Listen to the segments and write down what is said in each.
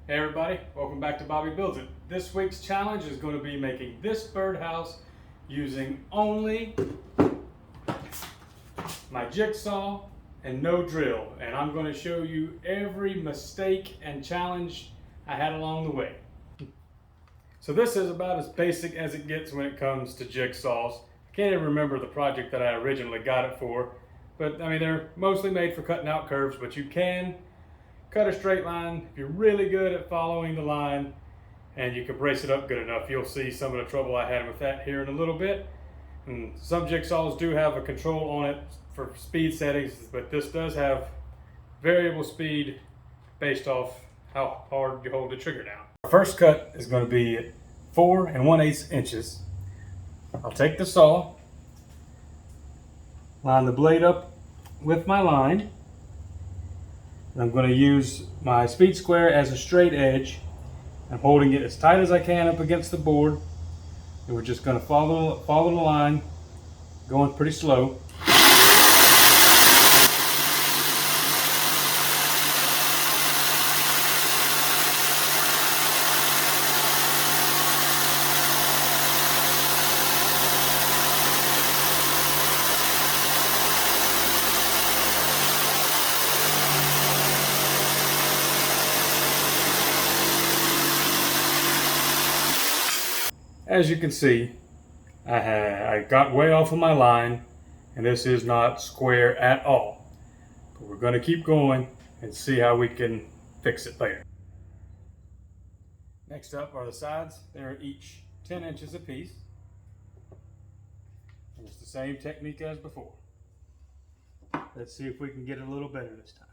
Hey everybody, welcome back to Bobby Builds It. This week's challenge is going to be making this birdhouse using only my jigsaw and no drill. And I'm going to show you every mistake and challenge I had along the way. So this is about as basic as it gets when it comes to jigsaws. I can't even remember the project that I originally got it for, but I mean they're mostly made for cutting out curves, but you can cut a straight line if you're really good at following the line and you can brace it up good enough. You'll see some of the trouble I had with that here in a little bit. And some jigsaws do have a control on it for speed settings, but this does have variable speed based off how hard you hold the trigger down. Our first cut is going to be 4 1/8 inches. I'll take the saw, line the blade up with my line. I'm going to use my speed square as a straight edge. I'm holding it as tight as I can up against the board. And we're just going to follow the line, going pretty slow. As you can see, I got way off of my line, and this is not square at all. But we're going to keep going and see how we can fix it later. Next up are the sides. They're each 10 inches apiece. And it's the same technique as before. Let's see if we can get it a little better this time.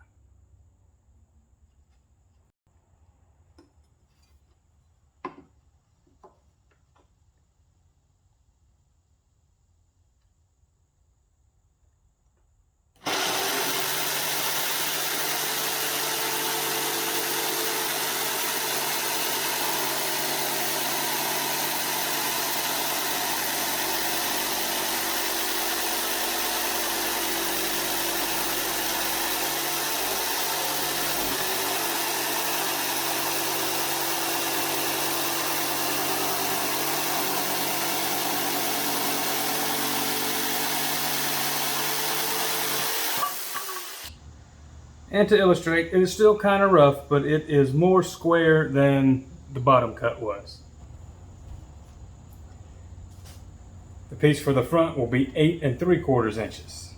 And to illustrate, it is still kind of rough, but it is more square than the bottom cut was. The piece for the front will be 8 3/4 inches.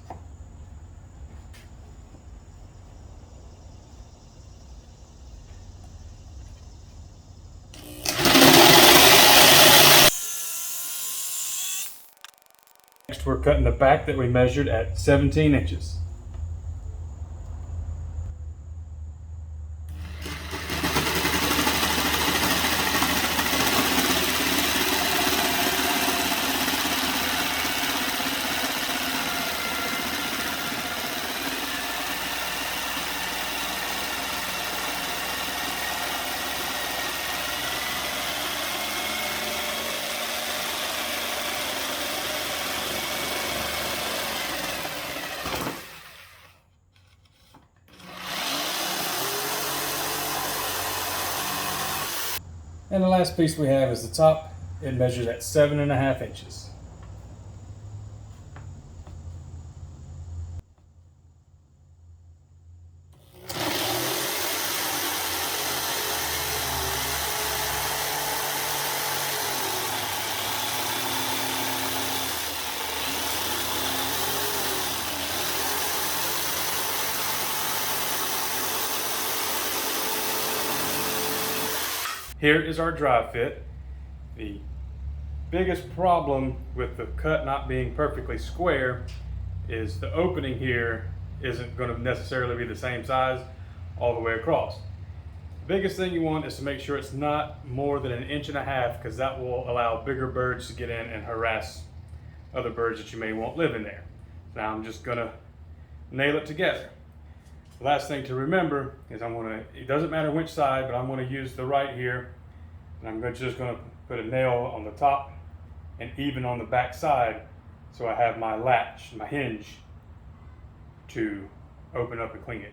Next, we're cutting the back that we measured at 17 inches. And the last piece we have is the top. It measures at 7 1/2 inches. Here is our dry fit. The biggest problem with the cut not being perfectly square is the opening here isn't going to necessarily be the same size all the way across. The biggest thing you want is to make sure it's not more than 1.5 inches, because that will allow bigger birds to get in and harass other birds that you may want live in there. Now I'm just going to nail it together. The last thing to remember is it doesn't matter which side, but I'm going to use the right here, and I'm just going to put a nail on the top and even on the back side, so I have my latch, my hinge, to open up and clean it.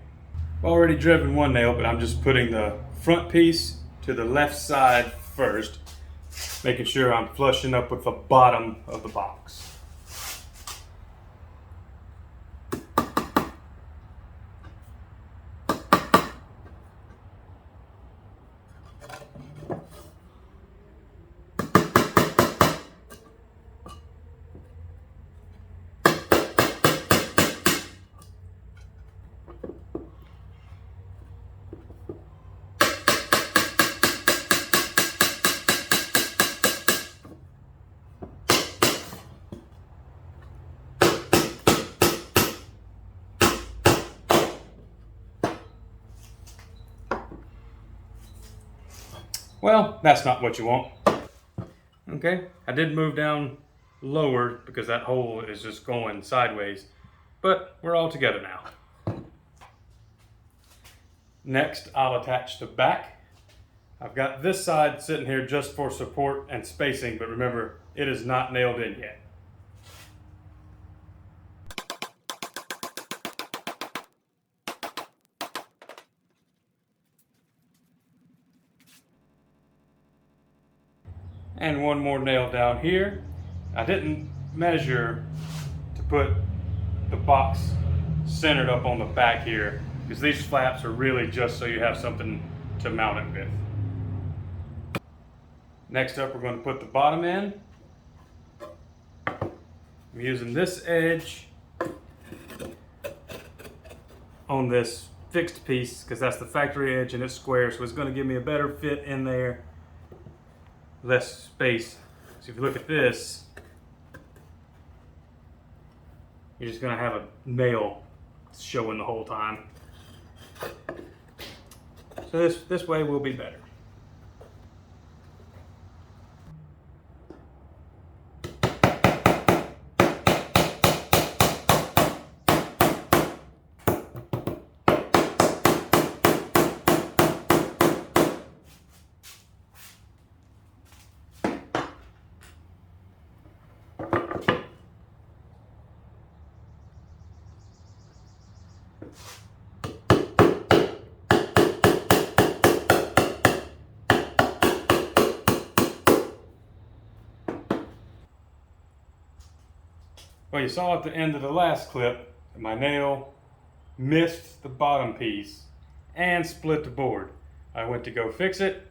I've already driven one nail, but I'm just putting the front piece to the left side first, making sure I'm flushing up with the bottom of the box. Well, that's not what you want. Okay, I did move down lower because that hole is just going sideways, but we're all together now. Next, I'll attach the back. I've got this side sitting here just for support and spacing, but remember, it is not nailed in yet. And one more nail down here. I didn't measure to put the box centered up on the back here because these flaps are really just so you have something to mount it with. Next up, we're going to put the bottom in. I'm using this edge on this fixed piece because that's the factory edge and it's square, so it's going to give me a better fit in there. Less space. So if you look at this, you're just going to have a nail showing the whole time. So this way will be better. Well, you saw at the end of the last clip that my nail missed the bottom piece and split the board. I went to go fix it,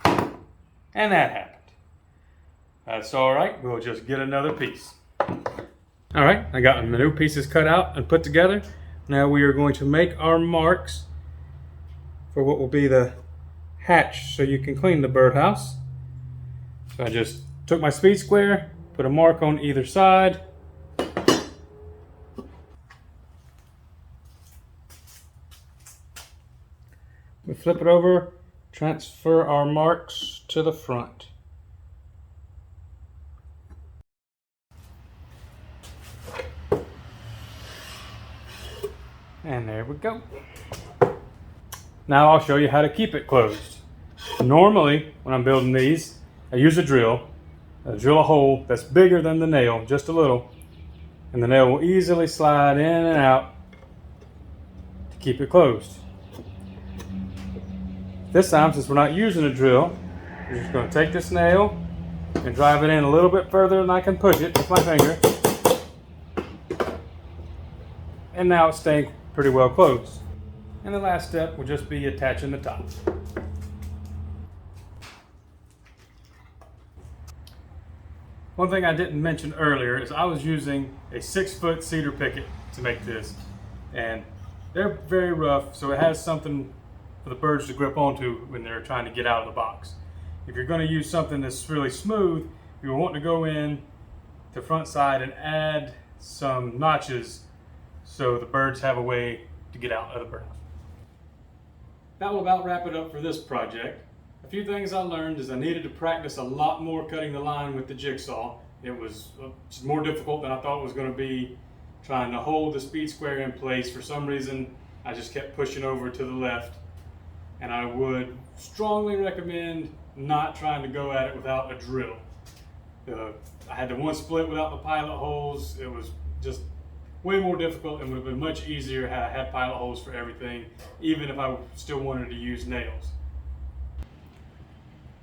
and that happened. That's all right, we'll just get another piece. All right, I got my new pieces cut out and put together. Now we are going to make our marks for what will be the hatch so you can clean the birdhouse. So I just took my speed square, put a mark on either side. We flip it over, transfer our marks to the front. And there we go. Now I'll show you how to keep it closed. Normally, when I'm building these, I use a drill. I drill a hole that's bigger than the nail, just a little, and the nail will easily slide in and out to keep it closed. This time, since we're not using a drill, we're just going to take this nail and drive it in a little bit further than I can push it with my finger. And now it's staying pretty well closed. And the last step will just be attaching the top. One thing I didn't mention earlier is I was using a 6-foot cedar picket to make this, and they're very rough, so it has something for the birds to grip onto when they're trying to get out of the box. If you're going to use something that's really smooth, you want to go in the front side and add some notches so the birds have a way to get out of the birdhouse. That will about wrap it up for this project. A few things I learned is I needed to practice a lot more cutting the line with the jigsaw. It was more difficult than I thought it was going to be, trying to hold the speed square in place. For some reason, I just kept pushing over to the left. And I would strongly recommend not trying to go at it without a drill. I had the one split without the pilot holes. It was just way more difficult and would have been much easier had I had pilot holes for everything, even if I still wanted to use nails.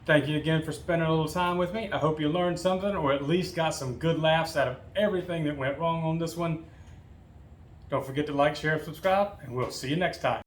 Thank you again for spending a little time with me. I hope you learned something, or at least got some good laughs out of everything that went wrong on this one. Don't forget to like, share, and subscribe, and we'll see you next time.